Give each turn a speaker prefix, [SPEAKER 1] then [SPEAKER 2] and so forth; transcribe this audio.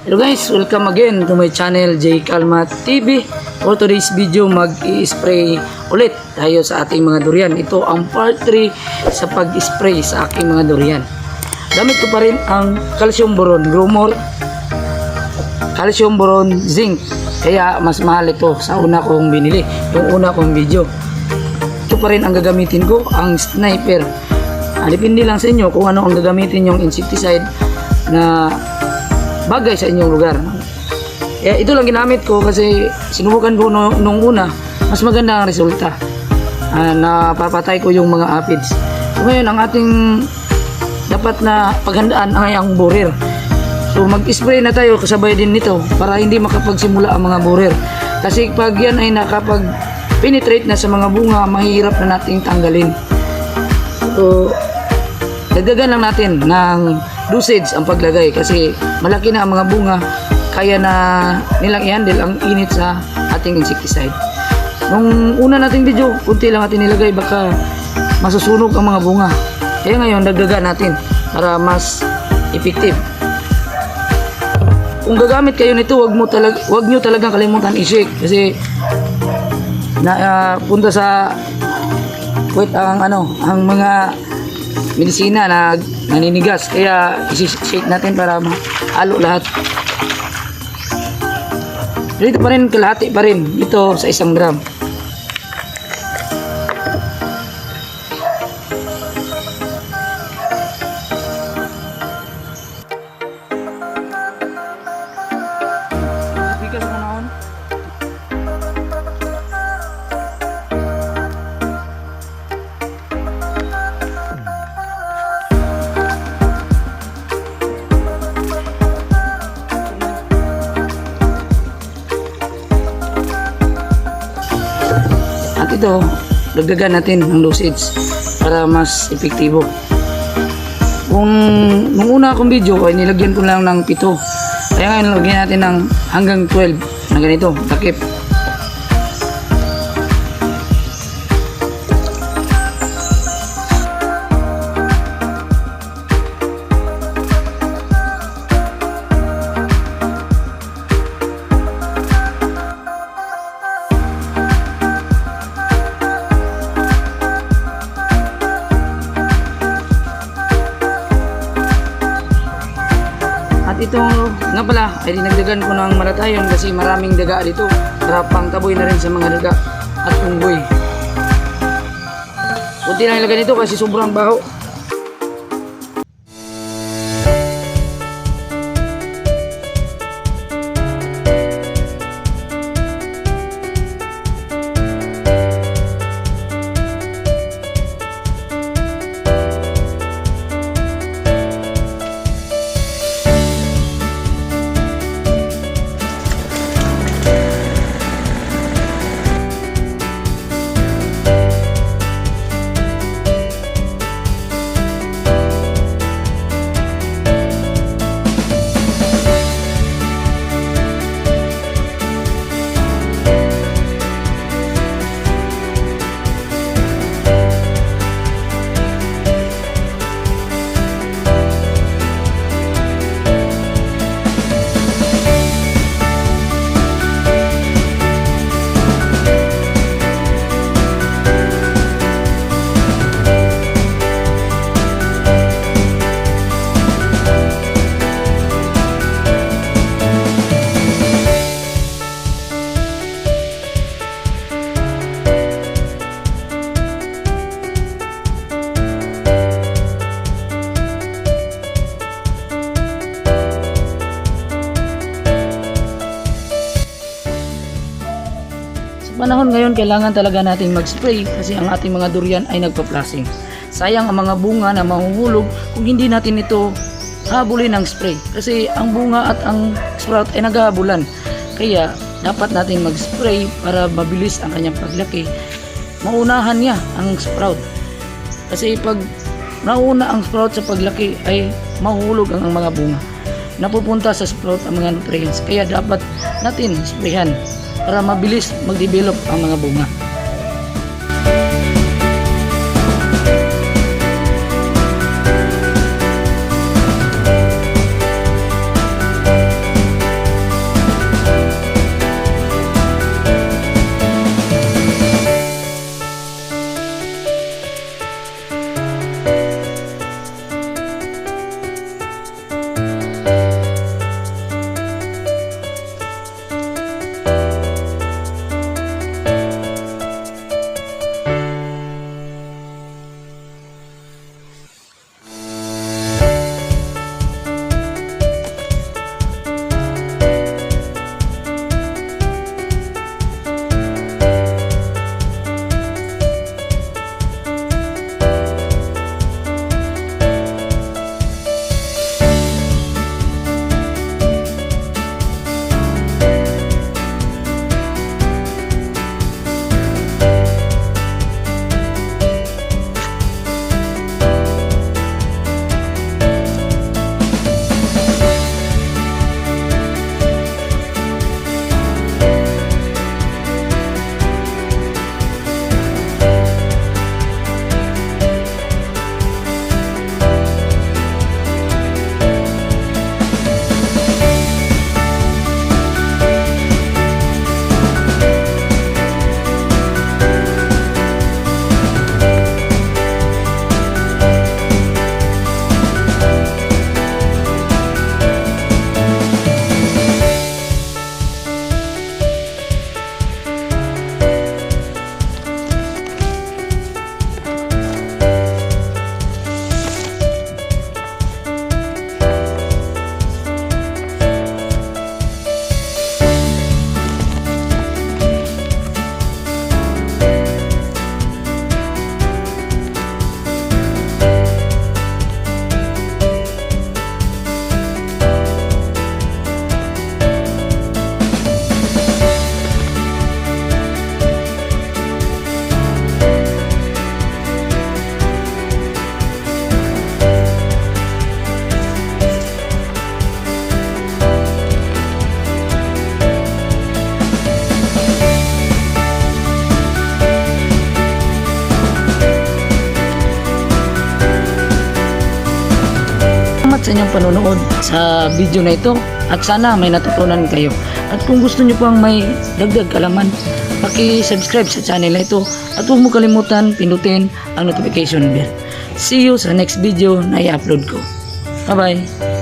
[SPEAKER 1] Hello guys, welcome again to my channel J Calma TV. For today's video, mag-i-spray ulit tayo sa ating mga durian. Ito ang part 3 sa pag-spray sa aking mga durian. Gamit ko pa rin ang calcium boron gromor, calcium boron zinc. Kaya mas mahal ito sa una kong binili, yung una kong video. Ito pa rin ang gagamitin ko, ang sniper. Depende lang sa inyo kung ano ang gagamitin yung insecticide na bagay sa inyong lugar. Ito lang ginamit ko kasi sinubukan ko nung una, mas maganda ang resulta. Napapatay ko yung mga aphids. So ngayon, ang ating dapat na paghandaan ay ang borer. So mag-spray na tayo kasabay din nito para hindi makapagsimula ang mga borer. Kasi pag yan ay nakapag-penetrate na sa mga bunga, mahirap na nating tanggalin. So dagdagan lang natin ng dosage ang paglagay kasi malaki na ang mga bunga, kaya na nilang i-handle ang init sa ating insecticide. Nung una nating video, kunti lang natin nilagay, baka masusunog ang mga bunga. Kaya ngayon dagdagan natin para mas effective. Kung gagamit kayo nito, wag nyo talagang kalimutan i-shake kasi punta sa ang mga medisina na naninigas, kaya i-shake natin para mahalo lahat. Dito pa rin, kalahati pa rin ito sa 1 gram. Bigas mo naon. At ito, dagdagan natin ng dosage para mas epektibo. Kung nung una akong video ay nilagyan ko lang ng 7, kaya ngayon lagyan natin ng hanggang 12 na ganito, takip. At ito nga pala ay dinagdagan ko ng malatayon kasi maraming daga dito para pangtaboy na rin sa mga daga at unggoy. Kunti lang ilagay nito kasi sobrang baho. Panahon ngayon, kailangan talaga nating mag-spray kasi ang ating mga durian ay nagpa-plasing. Sayang ang mga bunga na mahuhulog kung hindi natin ito habulin ng spray kasi ang bunga at ang sprout ay naghahabulan. Kaya dapat nating mag-spray para mabilis ang kanyang paglaki. Maunahan niya ang sprout kasi pag nauna ang sprout sa paglaki ay mahuhulog ang mga bunga. Napupunta sa sprout ang mga nutrients, kaya dapat natin sprayhan para mabilis mag-develop ang mga bunga. sa inyong panonood sa video na ito at sana may natutunan kayo. At kung gusto nyo pang may dagdag kalaman, paki-subscribe sa channel na ito at huwag mo kalimutan pindutin ang notification bell. See you sa next video na i-upload ko. Bye-bye!